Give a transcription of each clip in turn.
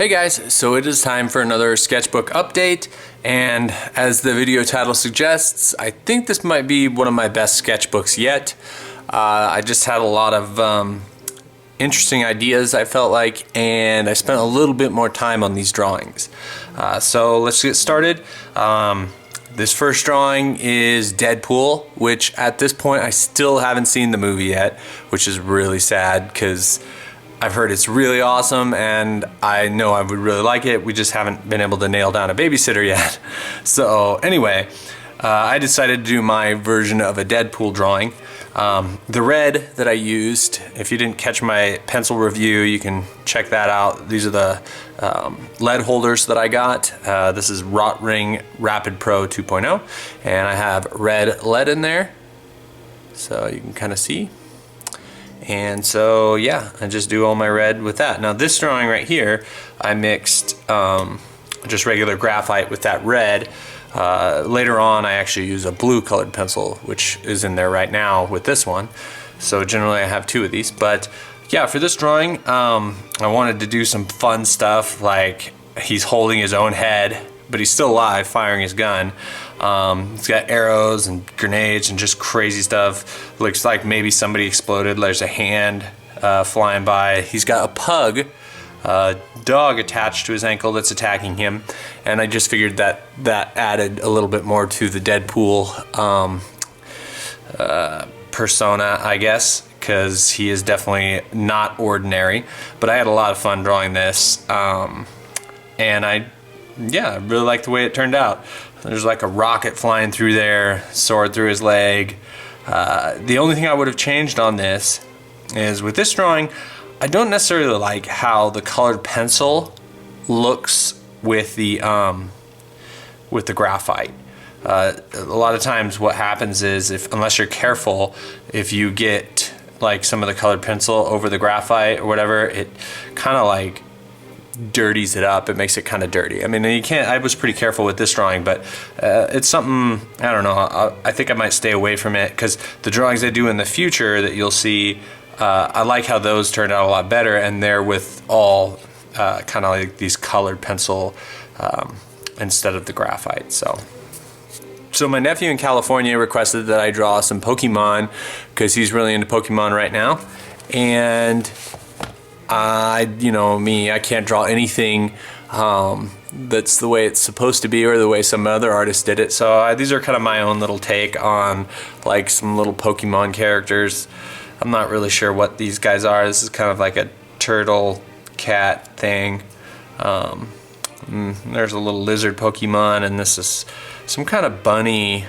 Hey guys, so it is time for another sketchbook update, and as the video title suggests, I think this might be one of my best sketchbooks yet. I just had a lot of interesting ideas, I felt like, and I spent a little bit more time on these drawings. So let's get started. This first drawing is Deadpool, which at this point I still haven't seen the movie yet, which is really sad because I've heard it's really awesome and I know I would really like it. We just haven't been able to nail down a babysitter yet. So anyway, I decided to do my version of a Deadpool drawing. The red that I used, if you didn't catch my pencil review, you can check that out. These are the lead holders that I got. This is Wrought Ring Rapid Pro 2.0, and I have red lead in there, so you can kind of see. And so yeah, I just do all my red with that. Now this drawing right here, I mixed just regular graphite with that red. Later on I actually use a blue colored pencil, which is in there right now with this one. So generally I have two of these, but yeah, for this drawing I wanted to do some fun stuff, like he's holding his own head but he's still alive, firing his gun. He's got arrows and grenades and just crazy stuff. Looks like maybe somebody exploded. There's a hand flying by. He's got a pug dog attached to his ankle that's attacking him, and I just figured that that added a little bit more to the Deadpool persona, I guess, because he is definitely not ordinary. But I had a lot of fun drawing this, and I really like the way it turned out. There's like a rocket flying through there, sword through his leg. The only thing I would have changed on this is with this drawing, I don't necessarily like how the colored pencil looks with the graphite. A lot of times what happens is, unless you're careful, if you get like some of the colored pencil over the graphite or whatever, it kind of like dirties it up. It makes it kind of dirty. I mean, you can't. I was pretty careful with this drawing, but it's something, I don't know. I think I might stay away from it, because the drawings I do in the future that you'll see, I like how those turned out a lot better, and they're with all kind of like these colored pencil instead of the graphite. So my nephew in California requested that I draw some Pokemon, because he's really into Pokemon right now, and I can't draw anything that's the way it's supposed to be or the way some other artists did it. So these are kind of my own little take on like some little Pokemon characters. I'm not really sure what these guys are. This is kind of like a turtle cat thing. There's a little lizard Pokemon, and this is some kind of bunny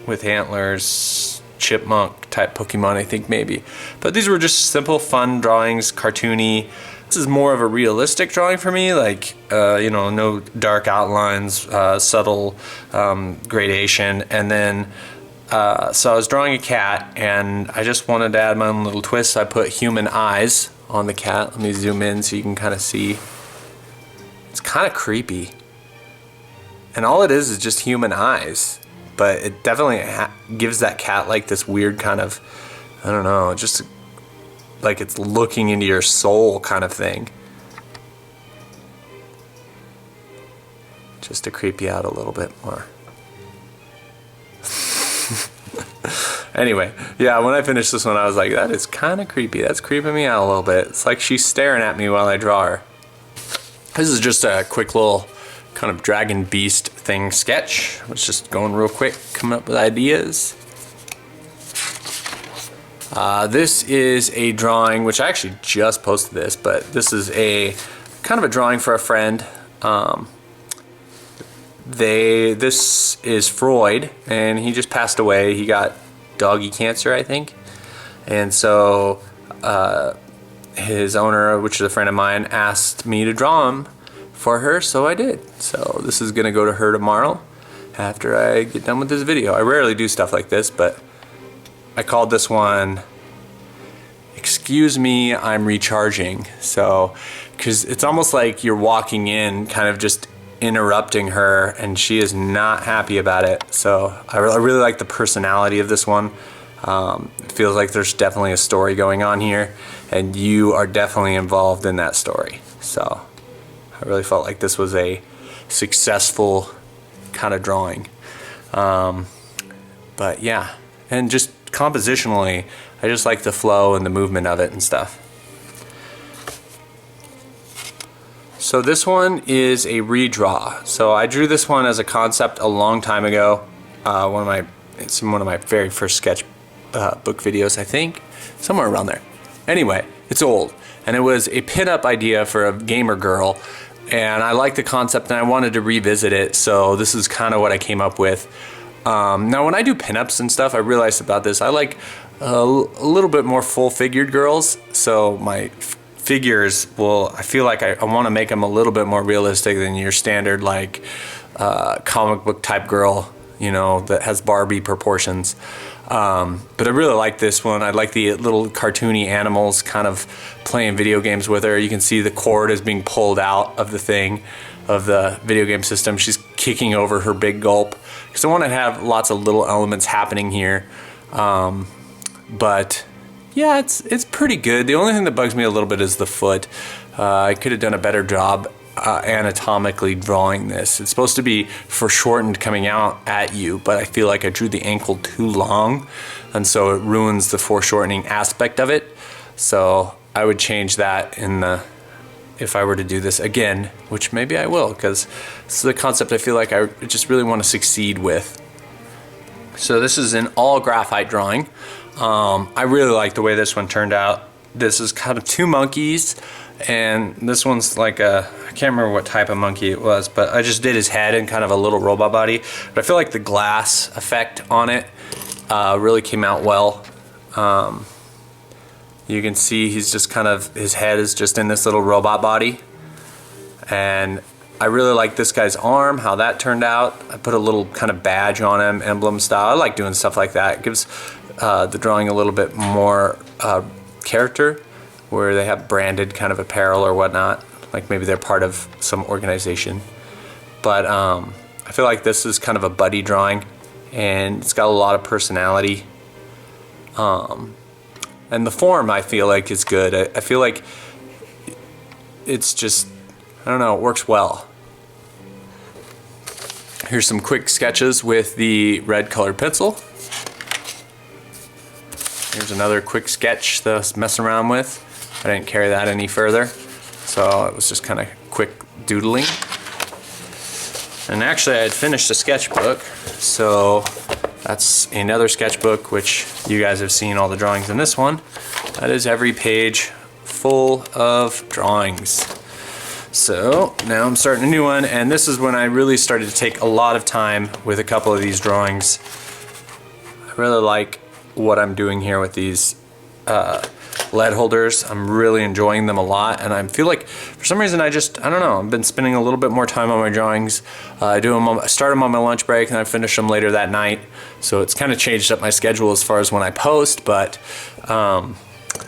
with antlers, chipmunk type Pokemon, I think, maybe. But these were just simple, fun drawings, cartoony. This is more of a realistic drawing for me, like no dark outlines, subtle gradation. And then so I was drawing a cat, and I just wanted to add my own little twist. I put human eyes on the cat. Let me zoom in so you can kind of see. It's kind of creepy, and all it is just human eyes. But it definitely gives that cat like this weird kind of, I don't know, just like it's looking into your soul kind of thing. Just to creep you out a little bit more. Anyway, yeah, when I finished this one, I was like, that is kind of creepy. That's creeping me out a little bit. It's like she's staring at me while I draw her. This is just a quick little kind of dragon beast thing sketch. I was just going real quick, coming up with ideas. This is a drawing, which I actually just posted this, but this is a kind of a drawing for a friend. This is Freud, and he just passed away. He got doggy cancer, I think. And so his owner, which is a friend of mine, asked me to draw him for her, so I did. So this is gonna go to her tomorrow after I get done with this video. I rarely do stuff like this, but I called this one "Excuse Me, I'm Recharging." So, because it's almost like you're walking in, kind of just interrupting her, and she is not happy about it. So I really like the personality of this one. It feels like there's definitely a story going on here, and you are definitely involved in that story. So I really felt like this was a successful kind of drawing. But yeah, and just compositionally, I just like the flow and the movement of it and stuff. So this one is a redraw. So I drew this one as a concept a long time ago. It's in one of my very first sketch book videos, I think, somewhere around there. Anyway, it's old, and it was a pinup idea for a gamer girl, and I liked the concept and I wanted to revisit it, so this is kind of what I came up with. Now when I do pinups and stuff, I realized about this, I like a little bit more full-figured girls, so my figures I feel like I want to make them a little bit more realistic than your standard like comic book type girl, you know, that has Barbie proportions. But I really like this one. I like the little cartoony animals kind of playing video games with her. You can see the cord is being pulled out of the thing, of the video game system. She's kicking over her big gulp. Because I want to have lots of little elements happening here. But yeah, it's pretty good. The only thing that bugs me a little bit is the foot. I could have done a better job anatomically drawing this. It's supposed to be foreshortened coming out at you, but I feel like I drew the ankle too long, and so it ruins the foreshortening aspect of it. So I would change that if I were to do this again, which maybe I will, because this is a concept I feel like I just really want to succeed with. So this is an all graphite drawing. I really like the way this one turned out. This is kind of two monkeys, and this one's like I can't remember what type of monkey it was, but I just did his head and kind of a little robot body. But I feel like the glass effect on it really came out well. You can see he's just kind of, his head is just in this little robot body. And I really like this guy's arm, how that turned out. I put a little kind of badge on him, emblem style. I like doing stuff like that. It gives the drawing a little bit more character, where they have branded kind of apparel or whatnot, like maybe they're part of some organization. But I feel like this is kind of a buddy drawing, and it's got a lot of personality. And the form I feel like is good. I feel like it's just, I don't know, it works well. Here's some quick sketches with the red colored pencil. Here's another quick sketch that I was messing around with. I didn't carry that any further, so it was just kind of quick doodling. And actually I had finished a sketchbook, so that's another sketchbook, which you guys have seen all the drawings in this one. That is every page full of drawings. So now I'm starting a new one, and this is when I really started to take a lot of time with a couple of these drawings. I really like what I'm doing here with these lead holders. I'm really enjoying them a lot, and I feel like for some reason I don't know, I've been spending a little bit more time on my drawings. I start them on my lunch break and I finish them later that night, so it's kind of changed up my schedule as far as when I post, but I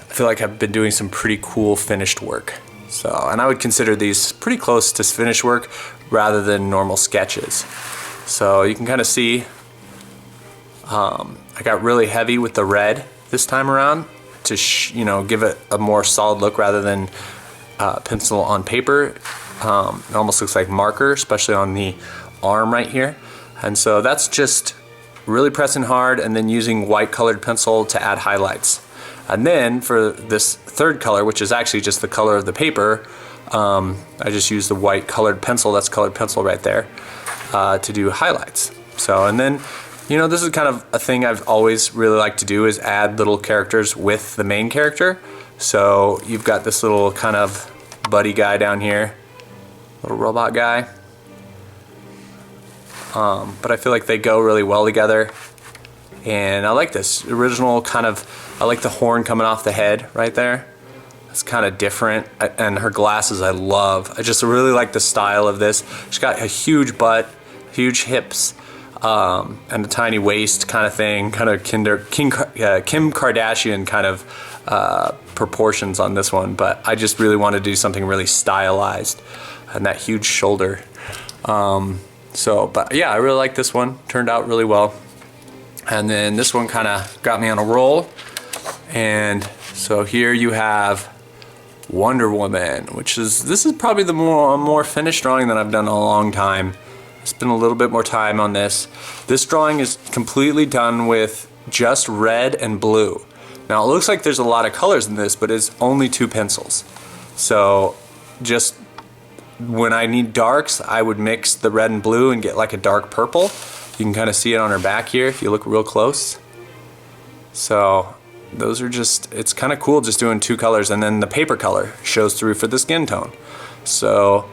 feel like I've been doing some pretty cool finished work. So, and I would consider these pretty close to finished work rather than normal sketches. So you can kind of see I got really heavy with the red this time around to give it a more solid look rather than pencil on paper. It almost looks like marker, especially on the arm right here. And so that's just really pressing hard and then using white colored pencil to add highlights. And then for this third color, which is actually just the color of the paper, I just used the white colored pencil, that's colored pencil right there, to do highlights. So, and then, this is kind of a thing I've always really liked to do, is add little characters with the main character. So you've got this little kind of buddy guy down here, little robot guy. But I feel like they go really well together. And I like this original kind of, I like the horn coming off the head right there. It's kind of different. And her glasses I love. I just really like the style of this. She's got a huge butt, huge hips, and a tiny waist kind of thing, kind of Kim Kardashian kind of proportions on this one. But I just really want to do something really stylized, and that huge shoulder. But yeah, I really like this one. Turned out really well. And then this one kind of got me on a roll. And so here you have Wonder Woman, this is probably the more finished drawing that I've done in a long time. I spent a little bit more time on this. This drawing is completely done with just red and blue. Now it looks like there's a lot of colors in this, but it's only 2 pencils. So just when I need darks, I would mix the red and blue and get like a dark purple. You can kind of see it on her back here if you look real close. So those are just, it's kind of cool just doing 2 colors, and then the paper color shows through for the skin tone. So,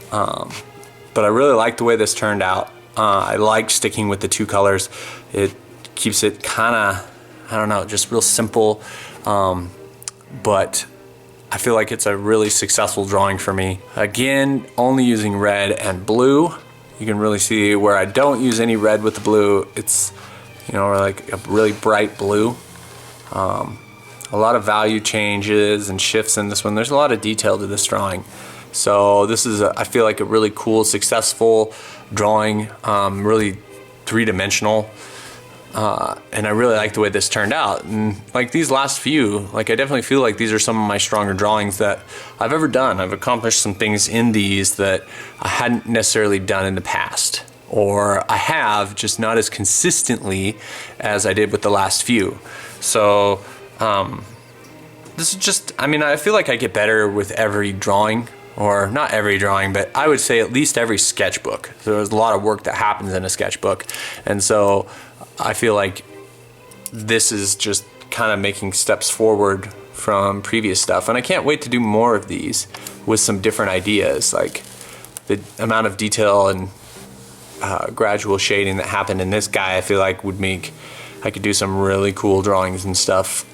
but I really like the way this turned out. I like sticking with the 2 colors. It keeps it kind of, I don't know, just real simple, but I feel like it's a really successful drawing for me. Again, only using red and blue. You can really see where I don't use any red with the blue. It's, you know, like a really bright blue. A lot of value changes and shifts in this one. There's a lot of detail to this drawing. So this is, I feel like, a really cool, successful drawing, really 3-dimensional. And I really like the way this turned out. And like these last few, like I definitely feel like these are some of my stronger drawings that I've ever done. I've accomplished some things in these that I hadn't necessarily done in the past. Or I have, just not as consistently as I did with the last few. So this is just, I mean, I feel like I get better with every drawing, or not every drawing, but I would say at least every sketchbook. So there's a lot of work that happens in a sketchbook, and so I feel like this is just kind of making steps forward from previous stuff, and I can't wait to do more of these with some different ideas. Like the amount of detail and gradual shading that happened in this guy, I feel like would make, I could do some really cool drawings and stuff.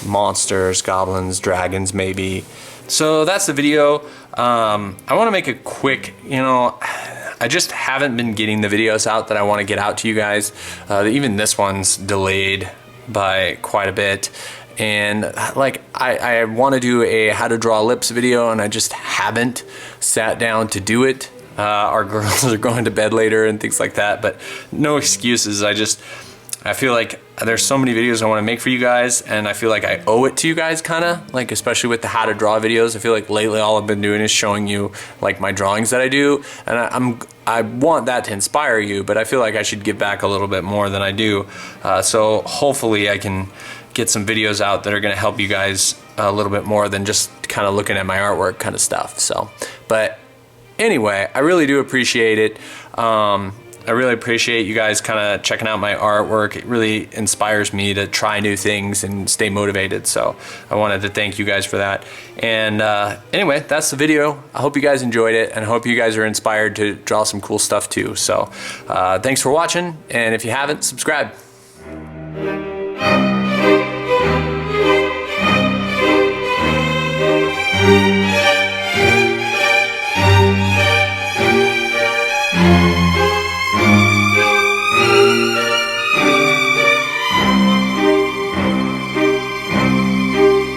Monsters, goblins, dragons, maybe. So that's the video. I want to make a quick, you know, I just haven't been getting the videos out that I want to get out to you guys. Even this one's delayed by quite a bit. And like I want to do a how to draw lips video, and I just haven't sat down to do it. Our girls are going to bed later and things like that, but no excuses. I feel like there's so many videos I want to make for you guys, and I feel like I owe it to you guys, kind of, like especially with the how to draw videos. I feel like lately all I've been doing is showing you like my drawings that I do, and I want that to inspire you, but I feel like I should give back a little bit more than I do. So hopefully I can get some videos out that are going to help you guys a little bit more than just kind of looking at my artwork kind of stuff. So, but anyway, I really do appreciate it. I really appreciate you guys kind of checking out my artwork. It really inspires me to try new things and stay motivated. So I wanted to thank you guys for that. And anyway, that's the video. I hope you guys enjoyed it, and I hope you guys are inspired to draw some cool stuff too. So thanks for watching, and if you haven't, subscribe.